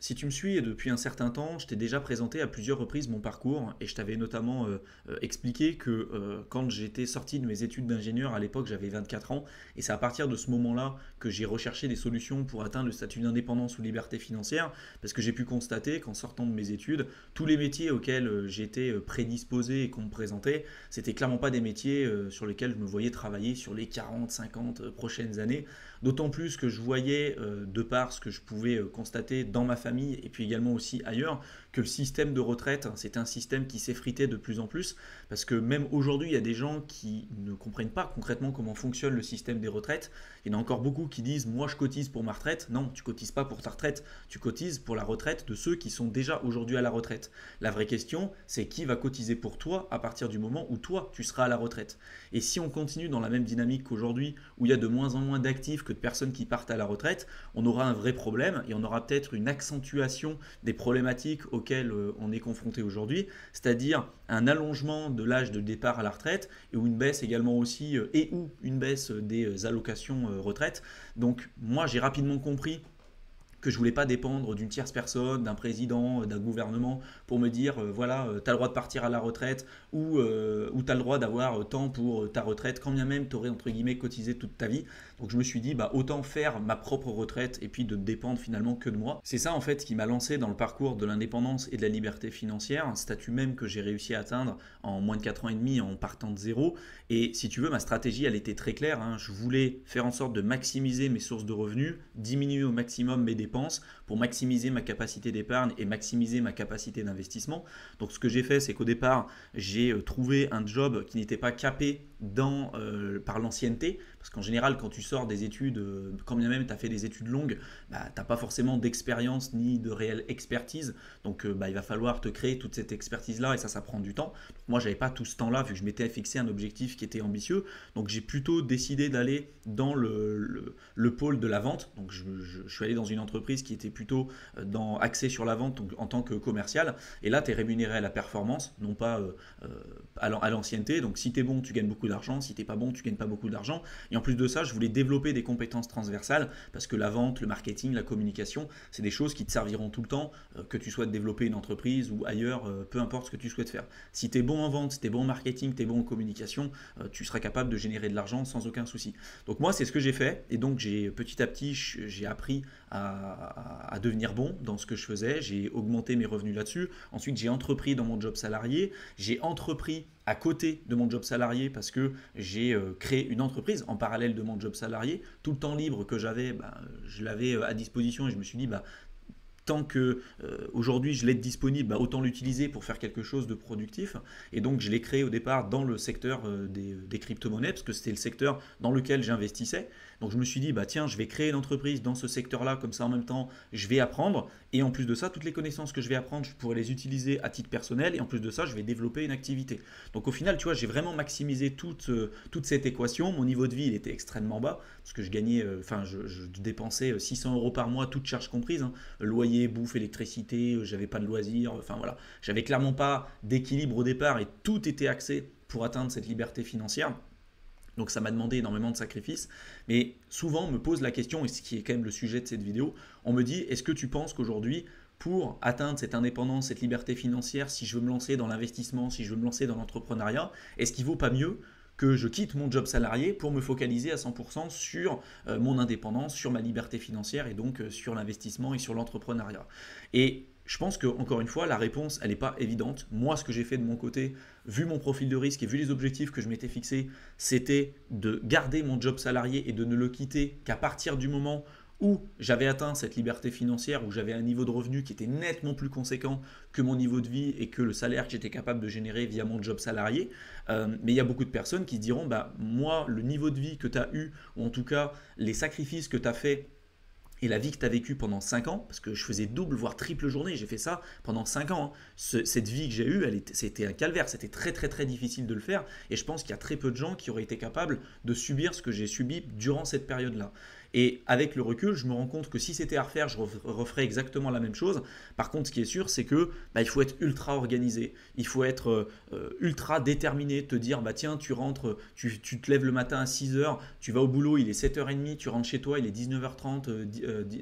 Si tu me suis depuis un certain temps, je t'ai déjà présenté à plusieurs reprises mon parcours et je t'avais notamment expliqué que quand j'étais sorti de mes études d'ingénieur, à l'époque j'avais 24 ans et c'est à partir de ce moment-là que j'ai recherché des solutions pour atteindre le statut d'indépendance ou liberté financière parce que j'ai pu constater qu'en sortant de mes études, tous les métiers auxquels j'étais prédisposé et qu'on me présentait, c'était clairement pas des métiers sur lesquels je me voyais travailler sur les 40, 50 prochaines années. D'autant plus que je voyais, de par ce que je pouvais constater dans ma famille et puis également aussi ailleurs, que le système de retraite, c'est un système qui s'effritait de plus en plus, parce que même aujourd'hui, il y a des gens qui ne comprennent pas concrètement comment fonctionne le système des retraites. Il y en a encore beaucoup qui disent, moi je cotise pour ma retraite. Non, tu cotises pas pour ta retraite, tu cotises pour la retraite de ceux qui sont déjà aujourd'hui à la retraite. La vraie question, c'est qui va cotiser pour toi à partir du moment où toi, tu seras à la retraite. Et si on continue dans la même dynamique qu'aujourd'hui, où il y a de moins en moins d'actifs que de personnes qui partent à la retraite, on aura un vrai problème et on aura peut-être une accentuation des problématiques auxquelles on est confronté aujourd'hui, c'est-à-dire un allongement de l'âge de départ à la retraite et ou une baisse également aussi et ou une baisse des allocations retraite. Donc moi j'ai rapidement compris que je voulais pas dépendre d'une tierce personne, d'un président, d'un gouvernement pour me dire voilà, tu as le droit de partir à la retraite ou tu as le droit d'avoir tant pour ta retraite, quand bien même tu aurais entre guillemets cotisé toute ta vie. Donc je me suis dit bah autant faire ma propre retraite et puis de ne dépendre finalement que de moi. C'est ça en fait qui m'a lancé dans le parcours de l'indépendance et de la liberté financière, un statut même que j'ai réussi à atteindre en moins de 4 ans et demi en partant de zéro. Et si tu veux, ma stratégie elle était très claire, hein. Je voulais faire en sorte de maximiser mes sources de revenus, diminuer au maximum mes dépenses pour maximiser ma capacité d'épargne et maximiser ma capacité d'investissement. Donc ce que j'ai fait, c'est qu'au départ, j'ai trouvé un job qui n'était pas capé par l'ancienneté, parce qu'en général, quand tu sors des études, quand bien même tu as fait des études longues, bah, tu n'as pas forcément d'expérience ni de réelle expertise, donc bah, il va falloir te créer toute cette expertise-là, et ça prend du temps. Donc, moi, j'avais pas tout ce temps-là, vu que je m'étais fixé un objectif qui était ambitieux, donc j'ai plutôt décidé d'aller dans le pôle de la vente. Donc je suis allé dans une entreprise qui était plutôt axée sur la vente, donc en tant que commercial, et là tu es rémunéré à la performance, non pas à l'ancienneté. Donc si tu es bon, tu gagnes beaucoup d'argent, si tu n'es pas bon, tu gagnes pas beaucoup d'argent. Et en plus de ça, je voulais développer des compétences transversales, parce que la vente, le marketing, la communication, c'est des choses qui te serviront tout le temps, que tu souhaites développer une entreprise ou ailleurs, peu importe ce que tu souhaites faire. Si tu es bon en vente, si tu es bon en marketing, tu es bon en communication, tu seras capable de générer de l'argent sans aucun souci. Donc moi, c'est ce que j'ai fait, et donc petit à petit, j'ai appris à devenir bon dans ce que je faisais, j'ai augmenté mes revenus là-dessus. Ensuite, j'ai entrepris dans mon job salarié, j'ai entrepris à côté de mon job salarié parce que j'ai créé une entreprise en parallèle de mon job salarié. Tout le temps libre que j'avais, bah, je l'avais à disposition et je me suis dit, bah, tant que aujourd'hui je l'ai disponible, bah, autant l'utiliser pour faire quelque chose de productif. Et donc je l'ai créé au départ dans le secteur des crypto-monnaies, parce que c'était le secteur dans lequel j'investissais. Donc je me suis dit, bah tiens, je vais créer une entreprise dans ce secteur-là, comme ça en même temps je vais apprendre. Et en plus de ça, toutes les connaissances que je vais apprendre, je pourrais les utiliser à titre personnel. Et en plus de ça, je vais développer une activité. Donc au final, tu vois, j'ai vraiment maximisé toute cette équation. Mon niveau de vie, il était extrêmement bas, parce que je gagnais, je dépensais 600 euros par mois, toutes charges comprises, hein. Loyer, bouffe, électricité, j'avais pas de loisirs, enfin voilà. J'avais clairement pas d'équilibre au départ et tout était axé pour atteindre cette liberté financière. Donc ça m'a demandé énormément de sacrifices. Mais souvent on me pose la question, et ce qui est quand même le sujet de cette vidéo, on me dit, est-ce que tu penses qu'aujourd'hui, pour atteindre cette indépendance, cette liberté financière, si je veux me lancer dans l'investissement, si je veux me lancer dans l'entrepreneuriat, est-ce qu'il ne vaut pas mieux que je quitte mon job salarié pour me focaliser à 100% sur mon indépendance, sur ma liberté financière et donc sur l'investissement et sur l'entrepreneuriat. Et je pense que encore une fois, la réponse, elle n'est pas évidente. Moi, ce que j'ai fait de mon côté, vu mon profil de risque et vu les objectifs que je m'étais fixés, c'était de garder mon job salarié et de ne le quitter qu'à partir du moment où j'avais atteint cette liberté financière, où j'avais un niveau de revenu qui était nettement plus conséquent que mon niveau de vie et que le salaire que j'étais capable de générer via mon job salarié. Mais il y a beaucoup de personnes qui se diront, bah, moi, le niveau de vie que tu as eu, ou en tout cas les sacrifices que tu as fait et la vie que tu as vécue pendant 5 ans, parce que je faisais double, voire triple journée, j'ai fait ça pendant 5 ans. Hein. Cette vie que j'ai eue, c'était un calvaire, c'était très très très difficile de le faire, et je pense qu'il y a très peu de gens qui auraient été capables de subir ce que j'ai subi durant cette période-là. Et avec le recul, je me rends compte que si c'était à refaire, je referais exactement la même chose. Par contre, ce qui est sûr, c'est que il faut être ultra organisé, il faut être ultra déterminé, te dire, bah tiens, tu rentres, tu te lèves le matin à 6h, tu vas au boulot, il est 7h30, tu rentres chez toi, il est 19h30,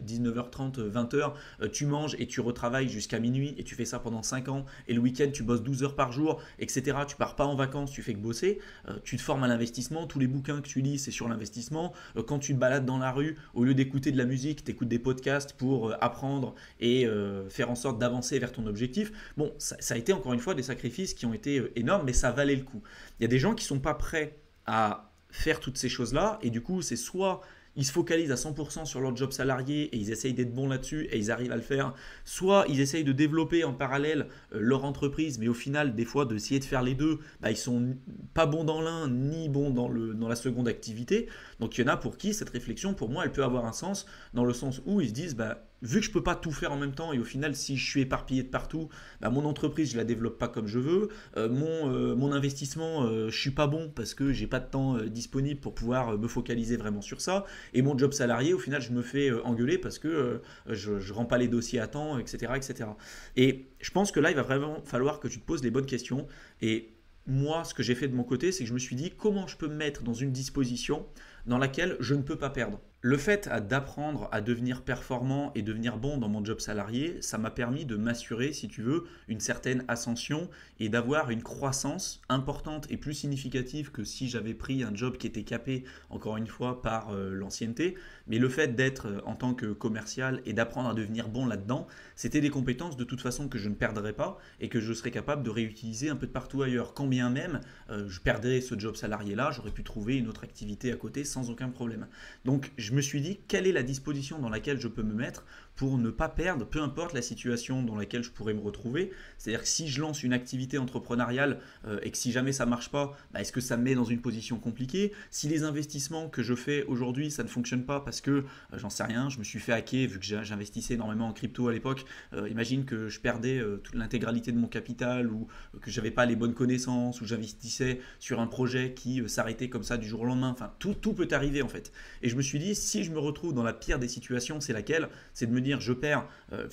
19h30, 20h, tu manges et tu retravailles jusqu'à minuit et tu fais ça pendant 5 ans et le week-end tu bosses 12 heures par jour, etc. Tu pars pas en vacances, tu fais que bosser, tu te formes à l'investissement, tous les bouquins que tu lis c'est sur l'investissement, quand tu te balades dans la rue, au lieu d'écouter de la musique, tu écoutes des podcasts pour apprendre et faire en sorte d'avancer vers ton objectif. Bon, ça a été encore une fois des sacrifices qui ont été énormes, mais ça valait le coup. Il y a des gens qui sont pas prêts à faire toutes ces choses-là et du coup c'est soit ils se focalisent à 100% sur leur job salarié et ils essayent d'être bons là-dessus et ils arrivent à le faire. Soit ils essayent de développer en parallèle leur entreprise, mais au final, des fois, d'essayer de faire les deux, bah, ils sont pas bons dans l'un ni bons dans la seconde activité. Donc il y en a pour qui cette réflexion, pour moi, elle peut avoir un sens, dans le sens où ils se disent, bah, vu que je peux pas tout faire en même temps et au final si je suis éparpillé de partout, bah, mon entreprise je la développe pas comme je veux, mon investissement je suis pas bon parce que j'ai pas de temps disponible pour pouvoir me focaliser vraiment sur ça et mon job salarié au final je me fais engueuler parce que je rends pas les dossiers à temps, etc., etc. Et je pense que là il va vraiment falloir que tu te poses les bonnes questions et moi, ce que j'ai fait de mon côté, c'est que je me suis dit comment je peux me mettre dans une disposition dans laquelle je ne peux pas perdre. Le fait d'apprendre à devenir performant et devenir bon dans mon job salarié, ça m'a permis de m'assurer, si tu veux, une certaine ascension et d'avoir une croissance importante et plus significative que si j'avais pris un job qui était capé, encore une fois, par l'ancienneté. Mais le fait d'être en tant que commercial et d'apprendre à devenir bon là-dedans, c'était des compétences de toute façon que je ne perdrais pas et que je serais capable de réutiliser un peu de partout ailleurs. Quand bien même je perdrais ce job salarié-là, j'aurais pu trouver une autre activité à côté sans aucun problème. Donc je me suis dit quelle est la disposition dans laquelle je peux me mettre pour ne pas perdre, peu importe la situation dans laquelle je pourrais me retrouver. C'est-à-dire que si je lance une activité entrepreneuriale et que si jamais ça ne marche pas, bah, est-ce que ça me met dans une position compliquée? Si les investissements que je fais aujourd'hui, ça ne fonctionne pas parce que, j'en sais rien, je me suis fait hacker vu que j'investissais énormément en crypto à l'époque, imagine que je perdais toute l'intégralité de mon capital ou que j'avais pas les bonnes connaissances ou j'investissais sur un projet qui s'arrêtait comme ça du jour au lendemain. Enfin, tout peut arriver en fait. Et je me suis dit, si je me retrouve dans la pire des situations, c'est laquelle? C'est de me dire, je perds,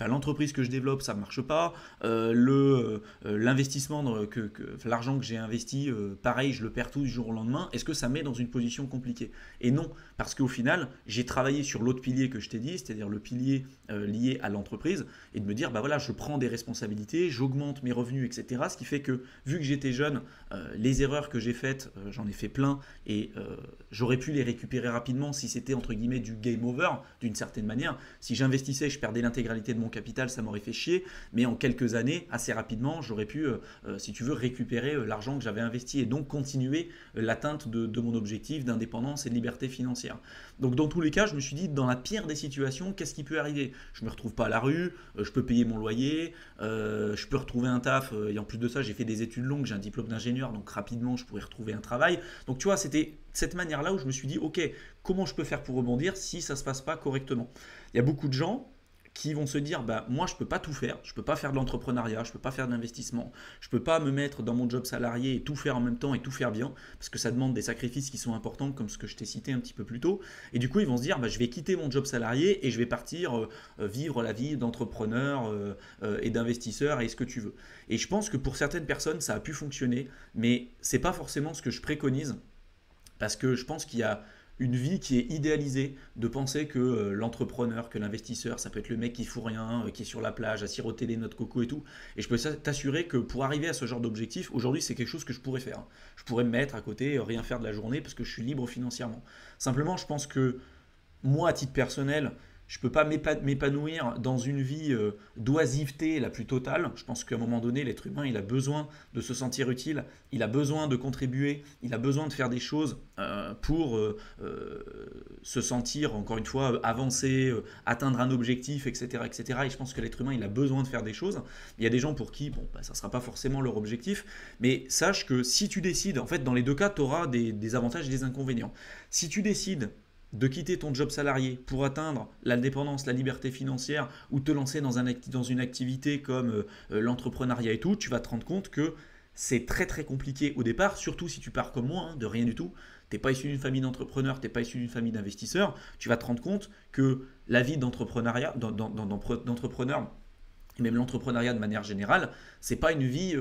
l'entreprise que je développe, ça ne marche pas, l'investissement, l'argent que j'ai investi, pareil, je le perds tout du jour au lendemain. Est-ce que ça me met dans une position compliquée? Et non, parce qu'au final, j'ai travaillé sur l'autre pilier que je t'ai dit, c'est-à-dire le pilier lié à l'entreprise, et de me dire, bah voilà, je prends des responsabilités, j'augmente mes revenus, etc. Ce qui fait que, vu que j'étais jeune, les erreurs que j'ai faites, j'en ai fait plein, et j'aurais pu les récupérer rapidement si c'était entre guillemets du game over, d'une certaine manière. Si j'investissais, je perdais l'intégralité de mon capital, ça m'aurait fait chier, mais en quelques années, assez rapidement, j'aurais pu, si tu veux, récupérer l'argent que j'avais investi et donc continuer l'atteinte de mon objectif d'indépendance et de liberté financière. Donc dans tous les cas, je me suis dit, dans la pire des situations, qu'est-ce qui peut arriver? Je ne me retrouve pas à la rue, je peux payer mon loyer, je peux retrouver un taf, et en plus de ça, j'ai fait des études longues, j'ai un diplôme d'ingénieur, donc rapidement, je pourrais retrouver un travail. Donc tu vois, c'était cette manière-là où je me suis dit, ok, comment je peux faire pour rebondir si ça ne se passe pas correctement? Il y a beaucoup de gens qui vont se dire, bah, moi je ne peux pas tout faire, je ne peux pas faire de l'entrepreneuriat, je ne peux pas faire de l'investissement, je ne peux pas me mettre dans mon job salarié et tout faire en même temps et tout faire bien, parce que ça demande des sacrifices qui sont importants, comme ce que je t'ai cité un petit peu plus tôt. Et du coup, ils vont se dire, bah, je vais quitter mon job salarié et je vais partir vivre la vie d'entrepreneur et d'investisseur et ce que tu veux. Et je pense que pour certaines personnes, ça a pu fonctionner, mais ce n'est pas forcément ce que je préconise, parce que je pense qu'il y a une vie qui est idéalisée de penser que l'entrepreneur, que l'investisseur, ça peut être le mec qui fout rien, qui est sur la plage à siroter des noix de coco et tout. Et je peux t'assurer que pour arriver à ce genre d'objectif, aujourd'hui c'est quelque chose que je pourrais faire. Je pourrais me mettre à côté, rien faire de la journée parce que je suis libre financièrement. Simplement, je pense que moi, à titre personnel, je ne peux pas m'épanouir dans une vie d'oisiveté la plus totale. Je pense qu'à un moment donné, l'être humain, il a besoin de se sentir utile, il a besoin de contribuer, il a besoin de faire des choses pour se sentir, encore une fois, avancer, atteindre un objectif, etc., etc. Et je pense que l'être humain, il a besoin de faire des choses. Il y a des gens pour qui, bon, bah, ça ne sera pas forcément leur objectif, mais sache que si tu décides, en fait, dans les deux cas, tu auras des avantages et des inconvénients. Si tu décides de quitter ton job salarié pour atteindre l'indépendance, la liberté financière ou te lancer dans une activité comme l'entrepreneuriat et tout, tu vas te rendre compte que c'est très très compliqué au départ, surtout si tu pars comme moi, hein, de rien du tout. Tu n'es pas issu d'une famille d'entrepreneurs, tu n'es pas issu d'une famille d'investisseurs. Tu vas te rendre compte que la vie d'entrepreneur, et même l'entrepreneuriat de manière générale, c'est pas une vie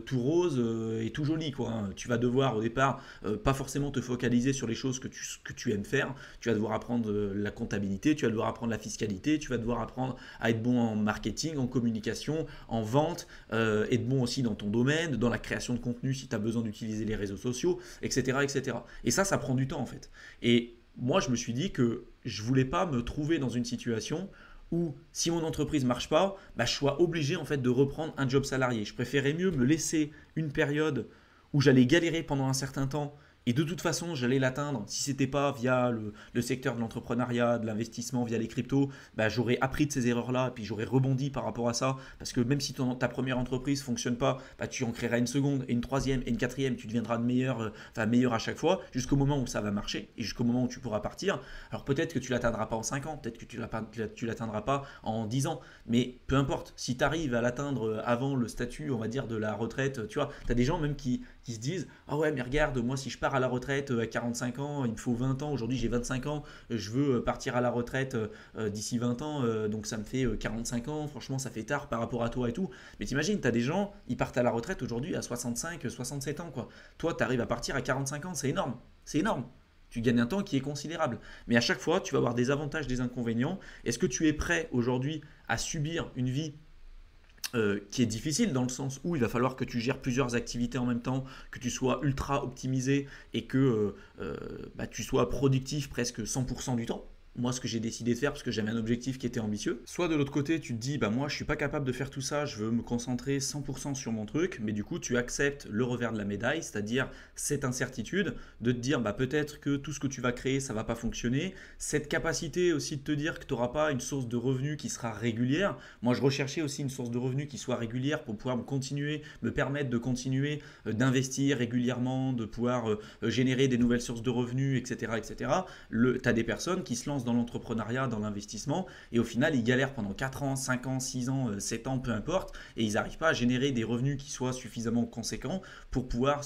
tout rose et tout jolie quoi, hein. Tu vas devoir au départ pas forcément te focaliser sur les choses que tu aimes faire. Tu vas devoir apprendre la comptabilité, tu vas devoir apprendre la fiscalité, tu vas devoir apprendre à être bon en marketing, en communication, en vente, être bon aussi dans ton domaine, dans la création de contenu si tu as besoin d'utiliser les réseaux sociaux, etc., etc. Et ça prend du temps en fait. Et moi, je me suis dit que je voulais pas me trouver dans une situation où si mon entreprise ne marche pas, bah, je sois obligé en fait de reprendre un job salarié. Je préférais mieux me laisser une période où j'allais galérer pendant un certain temps et de toute façon j'allais l'atteindre. Si ce n'était pas via le secteur de l'entrepreneuriat, de l'investissement, via les cryptos, bah, j'aurais appris de ces erreurs-là et puis j'aurais rebondi par rapport à ça. Parce que même si ta première entreprise ne fonctionne pas, bah, tu en créeras une seconde et une troisième et une quatrième. Tu deviendras meilleur à chaque fois jusqu'au moment où ça va marcher et jusqu'au moment où tu pourras partir. Alors peut-être que tu l'atteindras pas en 5 ans, peut-être que tu l'atteindras pas en 10 ans, mais peu importe. Si tu arrives à l'atteindre avant le statut, on va dire, de la retraite, tu vois, tu as des gens même qui se disent ah ouais, mais regarde, moi si je pars à la retraite à 45 ans, il me faut 20 ans. Aujourd'hui j'ai 25 ans, je veux partir à la retraite d'ici 20 ans, donc ça me fait 45 ans. Franchement, ça fait tard par rapport à toi et tout. Mais t'imagines, tu as des gens, ils partent à la retraite aujourd'hui à 65, 67 ans quoi. Toi, tu arrives à partir à 45 ans, c'est énorme. C'est énorme. Tu gagnes un temps qui est considérable. Mais à chaque fois, tu vas avoir des avantages, des inconvénients. Est-ce que tu es prêt aujourd'hui à subir une vie qui est difficile dans le sens où il va falloir que tu gères plusieurs activités en même temps, que tu sois ultra optimisé et que bah, tu sois productif presque 100% du temps. Moi, ce que j'ai décidé de faire parce que j'avais un objectif qui était ambitieux. Soit de l'autre côté, tu te dis, bah moi, je suis pas capable de faire tout ça, je veux me concentrer 100% sur mon truc, mais du coup, tu acceptes le revers de la médaille, c'est-à-dire cette incertitude de te dire, bah peut-être que tout ce que tu vas créer, ça va pas fonctionner. Cette capacité aussi de te dire que tu n'auras pas une source de revenus qui sera régulière. Moi, je recherchais aussi une source de revenus qui soit régulière pour pouvoir me permettre de continuer d'investir régulièrement, de pouvoir générer des nouvelles sources de revenus, etc., etc. Tu as des personnes qui se lancent dans l'entrepreneuriat, dans l'investissement, et au final, ils galèrent pendant 4 ans, 5 ans, 6 ans, 7 ans, peu importe, et ils n'arrivent pas à générer des revenus qui soient suffisamment conséquents pour pouvoir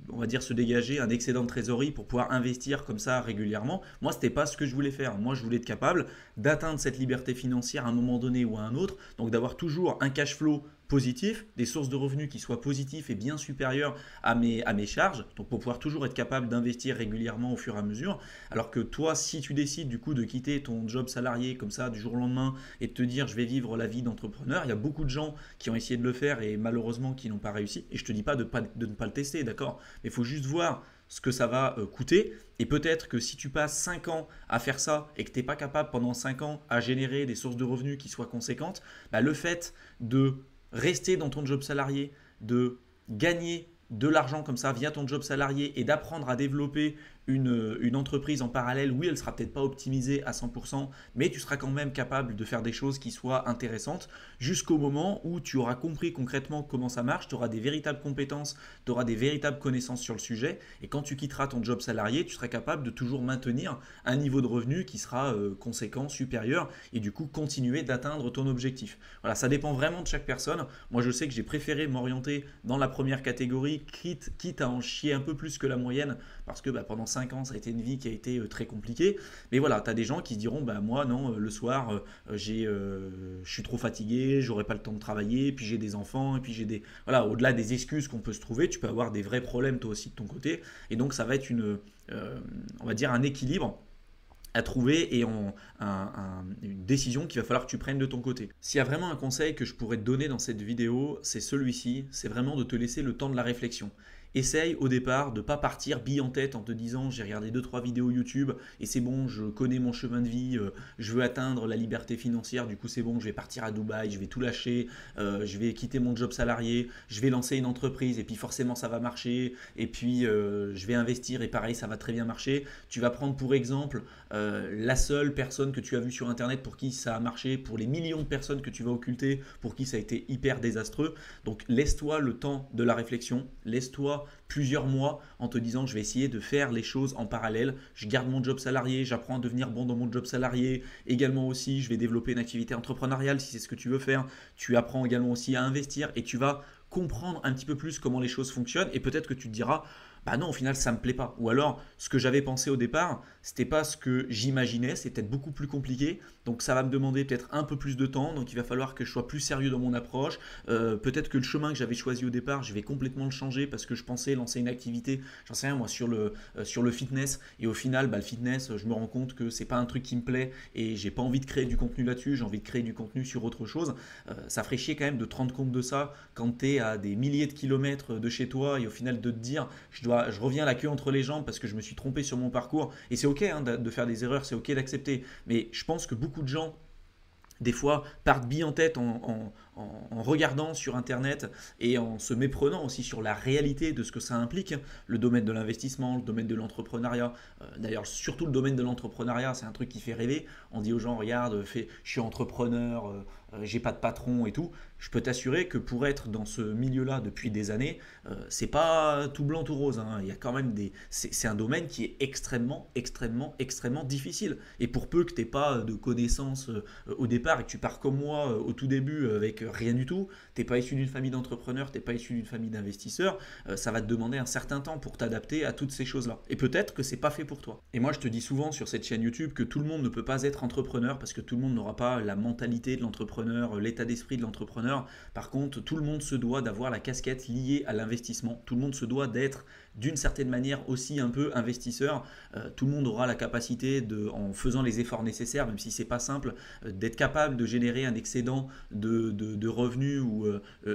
on va dire, se dégager un excédent de trésorerie pour pouvoir investir comme ça régulièrement. Moi, ce n'était pas ce que je voulais faire. Moi, je voulais être capable d'atteindre cette liberté financière à un moment donné ou à un autre, donc d'avoir toujours un cash flow positif, des sources de revenus qui soient positifs et bien supérieurs à mes charges, donc pour pouvoir toujours être capable d'investir régulièrement au fur et à mesure. Alors que toi, si tu décides du coup de quitter ton job salarié comme ça du jour au lendemain et de te dire je vais vivre la vie d'entrepreneur, il y a beaucoup de gens qui ont essayé de le faire et malheureusement qui n'ont pas réussi. Et je te dis pas de ne pas le tester, d'accord, mais il faut juste voir ce que ça va coûter. Et peut-être que si tu passes 5 ans à faire ça et que tu n'es pas capable pendant 5 ans à générer des sources de revenus qui soient conséquentes, bah, le fait de rester dans ton job salarié, de gagner de l'argent comme ça via ton job salarié et d'apprendre à développer une entreprise en parallèle, oui, elle sera peut-être pas optimisée à 100%, mais tu seras quand même capable de faire des choses qui soient intéressantes jusqu'au moment où tu auras compris concrètement comment ça marche, tu auras des véritables compétences, tu auras des véritables connaissances sur le sujet, et quand tu quitteras ton job salarié, tu seras capable de toujours maintenir un niveau de revenu qui sera conséquent, supérieur, et du coup continuer d'atteindre ton objectif. Voilà, ça dépend vraiment de chaque personne. Moi, je sais que j'ai préféré m'orienter dans la première catégorie, quitte à en chier un peu plus que la moyenne, parce que pendant 5 ans, ça a été une vie qui a été très compliquée. Mais voilà, tu as des gens qui se diront, moi non, le soir, je suis trop fatigué, j'aurai pas le temps de travailler, puis j'ai des enfants, et puis j'ai des... Voilà, au-delà des excuses qu'on peut se trouver, tu peux avoir des vrais problèmes toi aussi de ton côté. Et donc, ça va être on va dire un équilibre à trouver et une décision qu'il va falloir que tu prennes de ton côté. S'il y a vraiment un conseil que je pourrais te donner dans cette vidéo, c'est celui-ci, c'est vraiment de te laisser le temps de la réflexion. Essaye au départ de ne pas partir bille en tête en te disant j'ai regardé 2-3 vidéos YouTube et c'est bon, je connais mon chemin de vie, je veux atteindre la liberté financière, du coup c'est bon, je vais partir à Dubaï, je vais tout lâcher, je vais quitter mon job salarié, je vais lancer une entreprise et puis forcément ça va marcher et puis je vais investir et pareil ça va très bien marcher. Tu vas prendre pour exemple la seule personne que tu as vue sur internet pour qui ça a marché, pour les millions de personnes que tu vas occulter, pour qui ça a été hyper désastreux. Donc laisse-toi le temps de la réflexion, laisse-toi plusieurs mois en te disant je vais essayer de faire les choses en parallèle, je garde mon job salarié, j'apprends à devenir bon dans mon job salarié, également aussi je vais développer une activité entrepreneuriale si c'est ce que tu veux faire, tu apprends également aussi à investir et tu vas comprendre un petit peu plus comment les choses fonctionnent et peut-être que tu te diras bah non, au final, ça me plaît pas. Ou alors, ce que j'avais pensé au départ, c'était pas ce que j'imaginais, c'est peut-être beaucoup plus compliqué. Donc, ça va me demander peut-être un peu plus de temps. Donc, il va falloir que je sois plus sérieux dans mon approche. Peut-être que le chemin que j'avais choisi au départ, je vais complètement le changer parce que je pensais lancer une activité, j'en sais rien moi, sur le fitness. Et au final, bah, le fitness, je me rends compte que c'est pas un truc qui me plaît et j'ai pas envie de créer du contenu là-dessus. J'ai envie de créer du contenu sur autre chose. Ça ferait chier quand même de te rendre compte de ça quand tu es à des milliers de kilomètres de chez toi et au final de te dire je reviens la queue entre les jambes parce que je me suis trompé sur mon parcours. Et c'est ok hein, de faire des erreurs, c'est ok d'accepter. Mais je pense que beaucoup de gens des fois partent billes en tête en regardant sur internet et en se méprenant aussi sur la réalité de ce que ça implique, le domaine de l'investissement, le domaine de l'entrepreneuriat. D'ailleurs, surtout le domaine de l'entrepreneuriat, c'est un truc qui fait rêver. On dit aux gens, regarde, je suis entrepreneur, j'ai pas de patron et tout. Je peux t'assurer que pour être dans ce milieu-là depuis des années, c'est pas tout blanc, tout rose, hein. Il y a quand même c'est un domaine qui est extrêmement, extrêmement, extrêmement difficile. Et pour peu que tu n'aies pas de connaissances au départ et que tu pars comme moi au tout début avec rien du tout, tu n'es pas issu d'une famille d'entrepreneurs, tu n'es pas issu d'une famille d'investisseurs, ça va te demander un certain temps pour t'adapter à toutes ces choses-là. Et peut-être que c'est pas fait pour toi. Et moi, je te dis souvent sur cette chaîne YouTube que tout le monde ne peut pas être entrepreneur parce que tout le monde n'aura pas la mentalité de l'entrepreneur, l'état d'esprit de l'entrepreneur. Par contre, tout le monde se doit d'avoir la casquette liée à l'investissement. Tout le monde se doit d'être d'une certaine manière aussi un peu investisseur. Tout le monde aura la capacité en faisant les efforts nécessaires, même si c'est pas simple, d'être capable de générer un excédent de revenus ou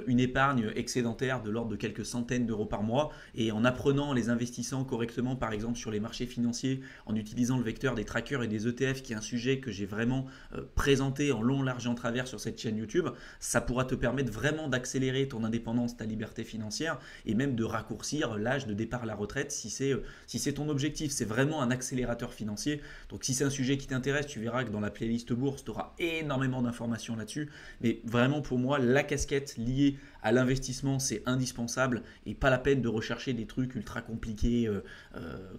une épargne excédentaire de l'ordre de quelques centaines d'euros par mois. Et en apprenant, les investissant correctement, par exemple sur les marchés financiers, en utilisant le vecteur des trackers et des ETF, qui est un sujet que j'ai vraiment présenté en long, large et en travers sur cette chaîne YouTube, ça pourra te permettre vraiment d'accélérer ton indépendance, ta liberté financière et même de raccourcir l'âge de départ à la retraite si c'est ton objectif. C'est vraiment un accélérateur financier. Donc si c'est un sujet qui t'intéresse, tu verras que dans la playlist bourse, tu auras énormément d'informations là-dessus. Mais vraiment pour moi, la casquette liée à l'investissement, c'est indispensable et pas la peine de rechercher des trucs ultra compliqués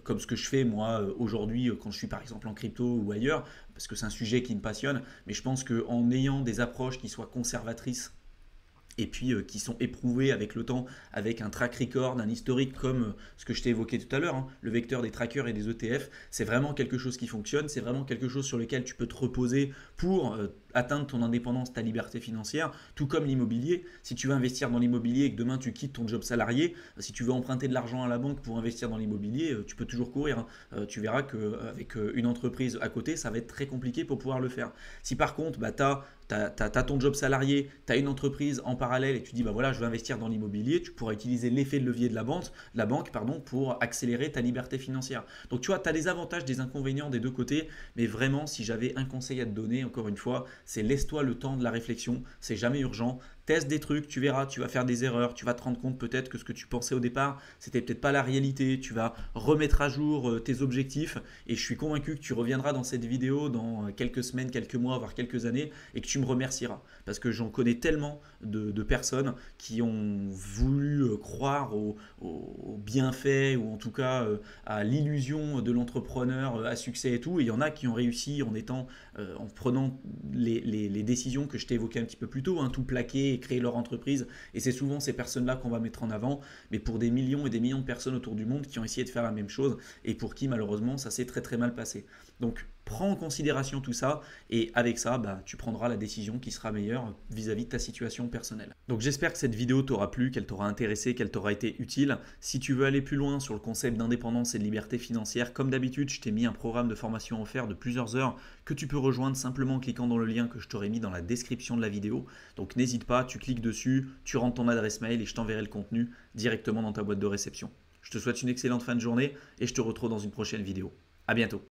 comme ce que je fais moi aujourd'hui quand je suis par exemple en crypto ou ailleurs, parce que c'est un sujet qui me passionne. Mais je pense qu'en ayant des approches qui soient conservatrices et puis qui sont éprouvés avec le temps, avec un track record, un historique comme ce que je t'ai évoqué tout à l'heure, hein, le vecteur des trackers et des ETF, c'est vraiment quelque chose qui fonctionne, c'est vraiment quelque chose sur lequel tu peux te reposer pour atteindre ton indépendance, ta liberté financière, tout comme l'immobilier. Si tu veux investir dans l'immobilier et que demain tu quittes ton job salarié, si tu veux emprunter de l'argent à la banque pour investir dans l'immobilier, tu peux toujours courir, hein. Tu verras qu'avec une entreprise à côté, ça va être très compliqué pour pouvoir le faire. Si par contre, bah, tu as ton job salarié, tu as une entreprise en parallèle et tu dis bah voilà, je vais investir dans l'immobilier, tu pourras utiliser l'effet de levier de la banque pour accélérer ta liberté financière. Donc tu vois, tu as des avantages, des inconvénients des deux côtés, mais vraiment si j'avais un conseil à te donner, encore une fois, c'est laisse-toi le temps de la réflexion, c'est jamais urgent. Teste des trucs, tu verras, tu vas faire des erreurs, tu vas te rendre compte peut-être que ce que tu pensais au départ, c'était peut-être pas la réalité, tu vas remettre à jour tes objectifs et je suis convaincu que tu reviendras dans cette vidéo dans quelques semaines, quelques mois, voire quelques années et que tu me remercieras parce que j'en connais tellement de personnes qui ont voulu croire aux bienfaits ou en tout cas à l'illusion de l'entrepreneur à succès et tout, et il y en a qui ont réussi en prenant les décisions que je t'ai évoquées un petit peu plus tôt, hein, tout plaquer et créer leur entreprise, et c'est souvent ces personnes-là qu'on va mettre en avant, mais pour des millions et des millions de personnes autour du monde qui ont essayé de faire la même chose et pour qui malheureusement ça s'est très très mal passé. Donc prends en considération tout ça et avec ça, bah, tu prendras la décision qui sera meilleure vis-à-vis de ta situation personnelle. Donc j'espère que cette vidéo t'aura plu, qu'elle t'aura intéressé, qu'elle t'aura été utile. Si tu veux aller plus loin sur le concept d'indépendance et de liberté financière, comme d'habitude, je t'ai mis un programme de formation offert de plusieurs heures que tu peux rejoindre simplement en cliquant dans le lien que je t'aurai mis dans la description de la vidéo. Donc n'hésite pas, tu cliques dessus, tu rentres ton adresse mail et je t'enverrai le contenu directement dans ta boîte de réception. Je te souhaite une excellente fin de journée et je te retrouve dans une prochaine vidéo. À bientôt.